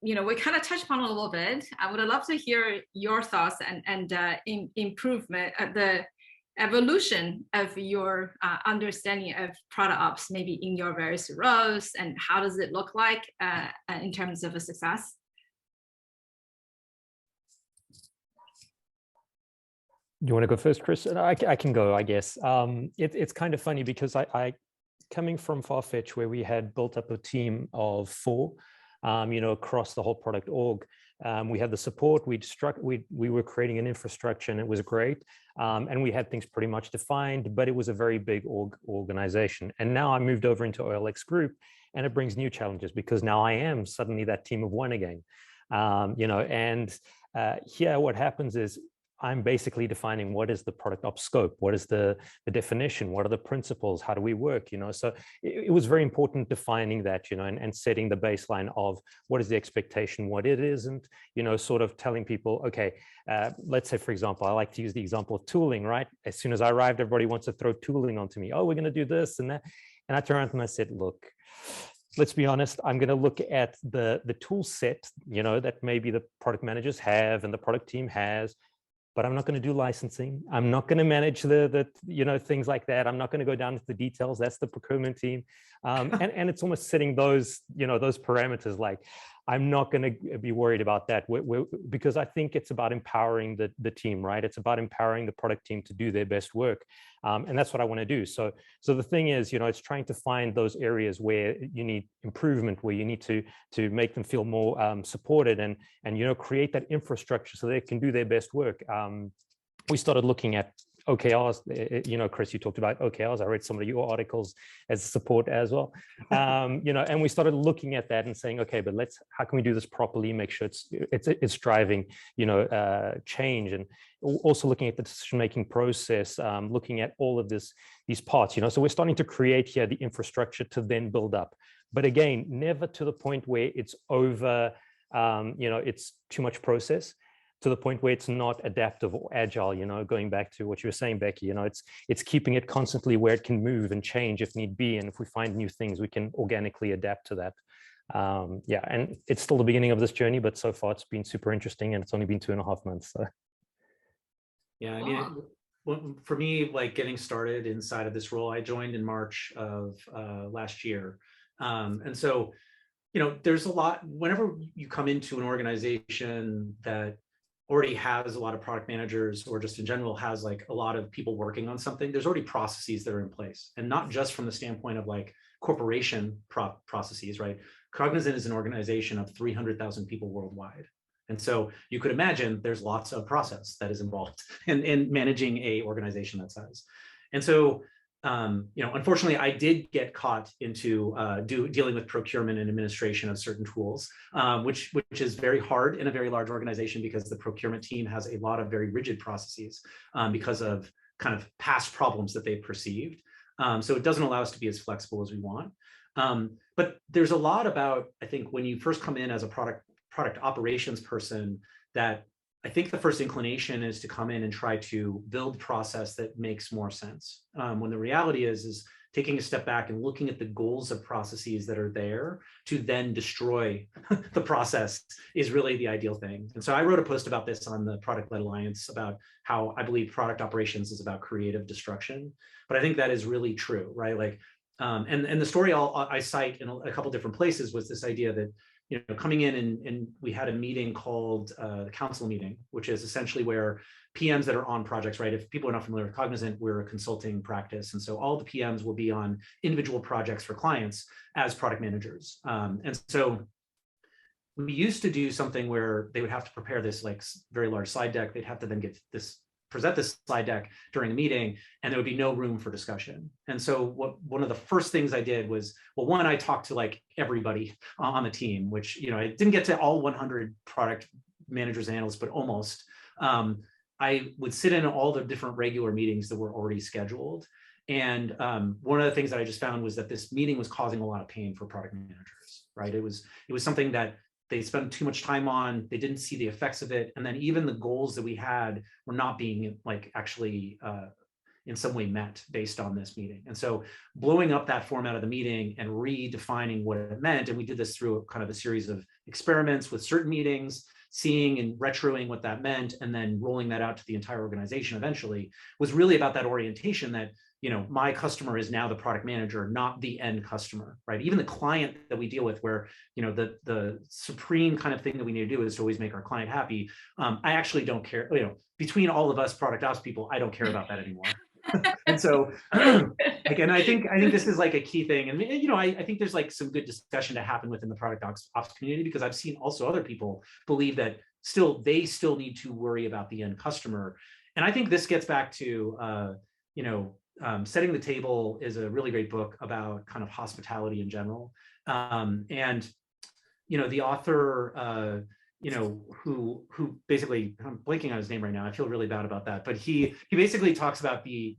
we kind of touched upon it a little bit. I would love to hear your thoughts and improvement, the evolution of your understanding of product ops, maybe in your various roles, and how does it look like in terms of a success? You want to go first, Chris? I can go, I guess. It's kind of funny because I coming from Farfetch, where we had built up a team of 4, across the whole product org. We had the support, we were creating an infrastructure, and it was great. And we had things pretty much defined, but it was a very big organization. And now I moved over into OLX Group, and it brings new challenges because now I am suddenly that team of 1 again. Here what happens is I'm basically defining what is the product ops scope, what is the definition, what are the principles, how do we work, So it was very important defining that, and setting the baseline of what is the expectation, what it isn't, sort of telling people, okay, let's say, for example, I like to use the example of tooling, right? As soon as I arrived, everybody wants to throw tooling onto me. Oh, we're going to do this and that. And I turned around and I said, look, let's be honest, I'm going to look at the tool set, that maybe the product managers have and the product team has, but I'm not going to do licensing. I'm not going to manage the things like that. I'm not going to go down to the details. That's the procurement team. And it's almost setting those, those parameters, like, I'm not going to be worried about that because I think it's about empowering the team, right? It's about empowering the product team to do their best work. And that's what I want to do. So the thing is, it's trying to find those areas where you need improvement, where you need to make them feel more supported and create that infrastructure so they can do their best work. We started looking at OKRs, Chris, you talked about OKRs. I read some of your articles as support as well, and we started looking at that and saying, okay, but how can we do this properly? Make sure it's driving, change, and also looking at the decision-making process, looking at all of these parts, So we're starting to create here the infrastructure to then build up, but again, never to the point where it's over, it's too much process, to the point where it's not adaptive or agile, going back to what you were saying, Becky, it's keeping it constantly where it can move and change if need be. And if we find new things, we can organically adapt to that. And it's still the beginning of this journey, but so far it's been super interesting, and it's only been 2.5 months. So. Yeah, I mean, for me, like getting started inside of this role, I joined in March of last year. And so, there's a lot, whenever you come into an organization that already has a lot of product managers, or just in general has like a lot of people working on something, there's already processes that are in place, and not just from the standpoint of like corporation processes, right? Cognizant is an organization of 300,000 people worldwide. And so you could imagine there's lots of process that is involved in managing a organization that size. And so, unfortunately, I did get caught into dealing with procurement and administration of certain tools, which is very hard in a very large organization, because the procurement team has a lot of very rigid processes because of kind of past problems that they've perceived. So it doesn't allow us to be as flexible as we want. But there's a lot about, I think, when you first come in as a product operations person, that I think the first inclination is to come in and try to build process that makes more sense. When the reality is taking a step back and looking at the goals of processes that are there to then destroy the process is really the ideal thing. And so I wrote a post about this on the Product-Led Alliance about how I believe product operations is about creative destruction. But I think that is really true, right? Like, and the story I cite in a couple different places was this idea that, coming in and we had a meeting called the council meeting, which is essentially where PMs that are on projects, right? If people are not familiar with Cognizant, we're a consulting practice. And so all the PMs will be on individual projects for clients as product managers. And so we used to do something where they would have to prepare this like very large slide deck. They'd have to then present this slide deck during a meeting, and there would be no room for discussion. And so one of the first things I did was, well, one, I talked to like everybody on the team, which, I didn't get to all 100 product managers and analysts, but almost. I would sit in all the different regular meetings that were already scheduled. And one of the things that I just found was that this meeting was causing a lot of pain for product managers, right? It was something that they spent too much time on, they didn't see the effects of it. And then even the goals that we had were not being like actually in some way meant based on this meeting. And so blowing up that format of the meeting and redefining what it meant, and we did this through kind of a series of experiments with certain meetings, seeing and retroing what that meant, and then rolling that out to the entire organization eventually, was really about that orientation that, you know, my customer is now the product manager, not the end customer, right? Even the client that we deal with, where, you know, the supreme kind of thing that we need to do is to always make our client happy. I actually don't care, you know, between all of us product ops people, I don't care about that anymore. And so, again, I think this is like a key thing. And, you know, I think there's like some good discussion to happen within the product ops community, because I've seen also other people believe that they still need to worry about the end customer. And I think this gets back to, you know, Setting the Table is a really great book about kind of hospitality in general. And, you know, the author, you know, who basically, I'm blanking on his name right now, I feel really bad about that, but he basically talks about the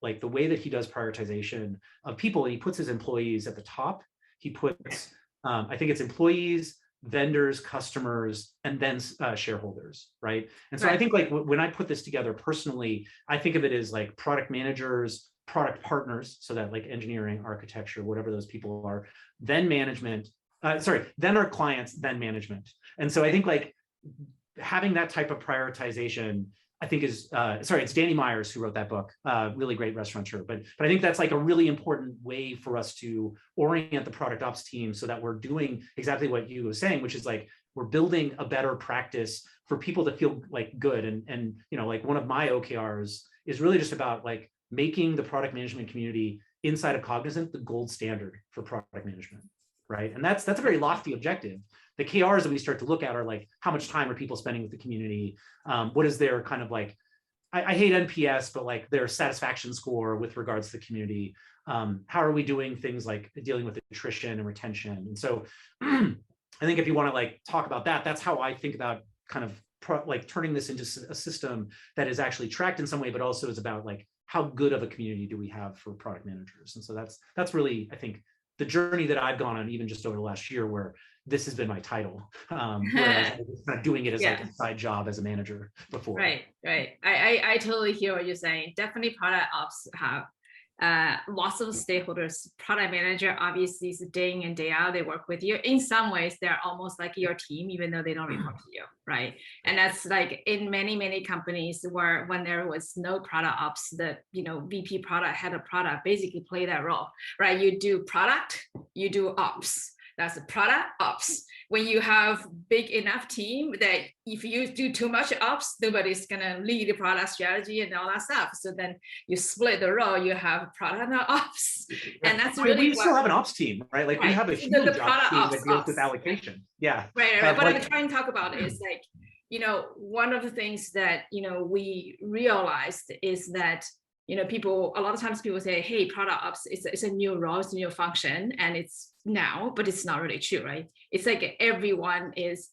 way that he does prioritization of people, and he puts his employees at the top. He puts, I think it's employees, vendors, customers, and then shareholders, right? And so I think like when I put this together personally, I think of it as like product managers, product partners, so that like engineering, architecture, whatever those people are, then management, then our clients, then management. And so I think like having that type of prioritization, I think is, it's Danny Myers who wrote that book, really great restaurateur. But I think that's like a really important way for us to orient the product ops team so that we're doing exactly what you were saying, which is like, we're building a better practice for people to feel like good. And you know, like one of my OKRs is really just about like making the product management community inside of Cognizant the gold standard for product management, right? And that's a very lofty objective. The KRs that we start to look at are like, how much time are people spending with the community? What is their kind of like, I hate NPS, but like their satisfaction score with regards to the community? How are we doing things like dealing with attrition and retention? And so I think if you want to like talk about that, that's how I think about kind of like turning this into a system that is actually tracked in some way, but also is about like, how good of a community do we have for product managers? And so that's really, I think, the journey that I've gone on, even just over the last year, where this has been my title, whereas I was not doing it as like a side job as a manager before. Right. I totally hear what you're saying. Definitely product ops have lots of stakeholders. Product manager obviously is day in and day out, they work with you. In some ways, they're almost like your team, even though they don't report to you, right? And that's like in many companies where when there was no product ops, the VP product, head of product basically play that role, right? You do product, you do ops. That's a product ops. When you have big enough team that if you do too much ops, nobody's gonna lead the product strategy and all that stuff. So then you split the role, you have product and ops. And that's really we still have an ops team, right? Like we have a huge the ops team that deals with allocation. Yeah. Right. What I'm trying to talk about is like, one of the things that, we realized is that a lot of times people say, hey, product ops, it's a new role, it's a new function, and it's now, but it's not really true, right? It's like everyone is,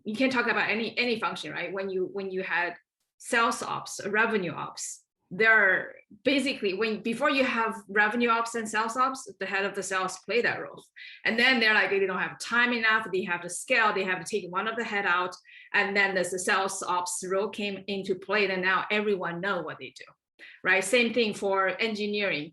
you can't talk about any function, right? When you had sales ops, revenue ops, they're basically, before you have revenue ops and sales ops, the head of the sales play that role. And then they're like, they don't have time enough, they have to scale, they have to take one of the head out, and then there's the sales ops role came into play, and now everyone know what they do. Right, same thing for engineering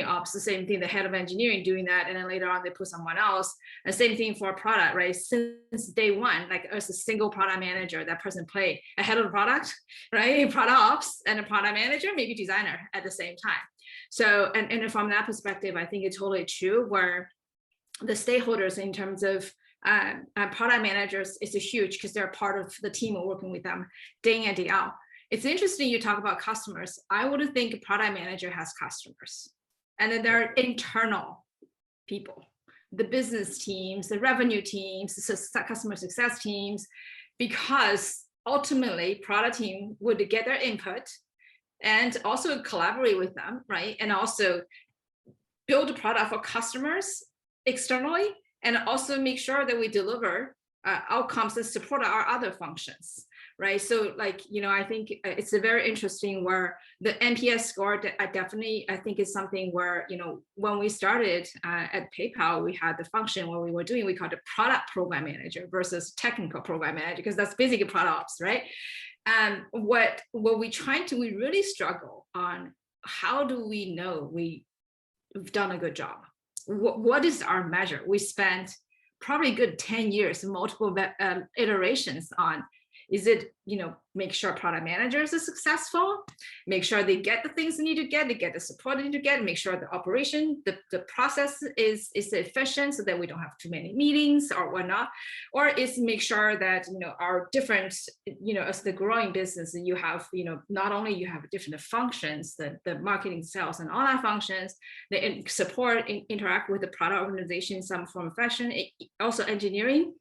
ops, the same thing, the head of engineering doing that, and then later on they put someone else. And same thing for product, right? Since day one, like as a single product manager, that person play a head of the product, right? Product ops and a product manager, maybe designer at the same time. So, and from that perspective, I think it's totally true where the stakeholders in terms of product managers is huge because they're part of the team working with them day in and day out. It's interesting you talk about customers. I would think a product manager has customers, and then there are internal people, the business teams, the revenue teams, the customer success teams, because ultimately product team would get their input and also collaborate with them, right? And also build a product for customers externally, and also make sure that we deliver outcomes that support our other functions. right? So like, I think it's a very interesting where the NPS score that I think is something where, when we started at PayPal, we had the function where we called it product program manager versus technical program manager, because that's basically product ops, right? And what we really struggle on, how do we know we've done a good job? What is our measure? We spent probably a good 10 years, multiple iterations on, is it, make sure product managers are successful, make sure they get the things they need to get, they get the support they need to get, make sure the operation, the process is efficient so that we don't have too many meetings or whatnot, or is make sure that, our different, as the growing business, you have, not only you have different functions, the marketing, sales, and all that functions, they support, interact with the product organization in some form of fashion, also engineering,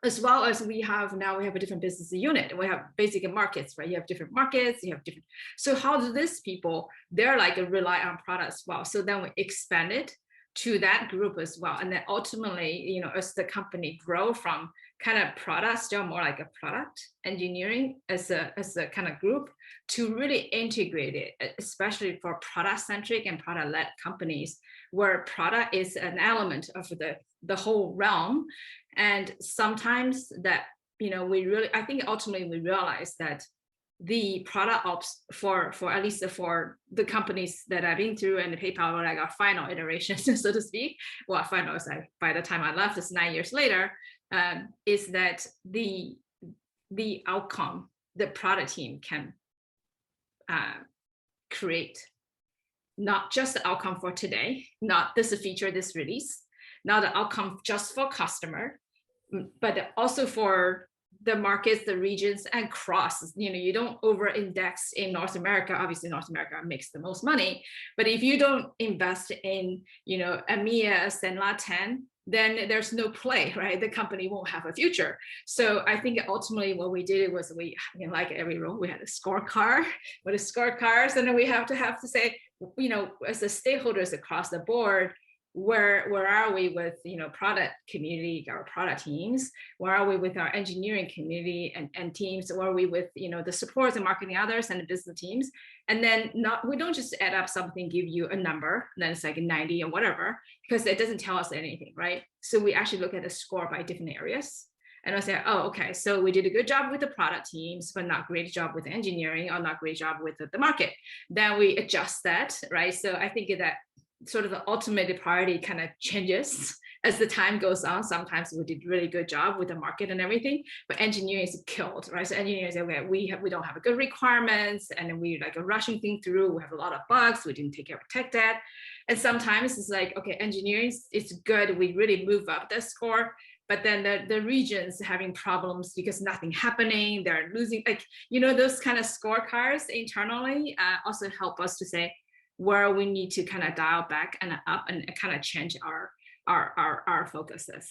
as well as we have a different business unit, and we have basic markets, right? You have different markets, so how do these people, they're like rely on products as well. So then we expand it to that group as well. And then ultimately, as the company grow from kind of product, still more like a product engineering as a kind of group, to really integrate it, especially for product centric and product led companies, where product is an element of the whole realm. And sometimes that, I think ultimately we realize that the product ops for at least for the companies that I've been through, and the PayPal were like our final iterations, so to speak. Well, final is like by the time I left, it's 9 years later, is that the outcome the product team can create, not just the outcome for today, not this feature, this release, not the outcome just for customer, but also for the markets, the regions, and cross. You don't over-index in North America. Obviously, North America makes the most money, but if you don't invest in, EMEA and LATAM, then there's no play, right? The company won't have a future. So I think ultimately what we did was like every role, we had a scorecard with the scorecards, and then we have to say, as the stakeholders across the board, where are we with product community, our product teams, where are we with our engineering community and teams, where are we with the supports and marketing others and the business teams? And then we don't just add up something, give you a number, and then it's like 90 or whatever, because it doesn't tell us anything, right? So we actually look at the score by different areas, and I say, oh, okay, so we did a good job with the product teams, but not great job with engineering, or not great job with the market. Then we adjust that, right? So I think that sort of the ultimate priority kind of changes as the time goes on. Sometimes we did really good job with the market and everything, but engineering is killed, right? So engineering say, okay, we don't have a good requirements, and then we like rushing things through. We have a lot of bugs. We didn't take care of tech debt. And sometimes it's like, okay, engineering is good. We really move up the score, but then the regions having problems because nothing happening. They're losing, those kind of scorecards internally also help us to say where we need to kind of dial back and up and kind of change our focuses.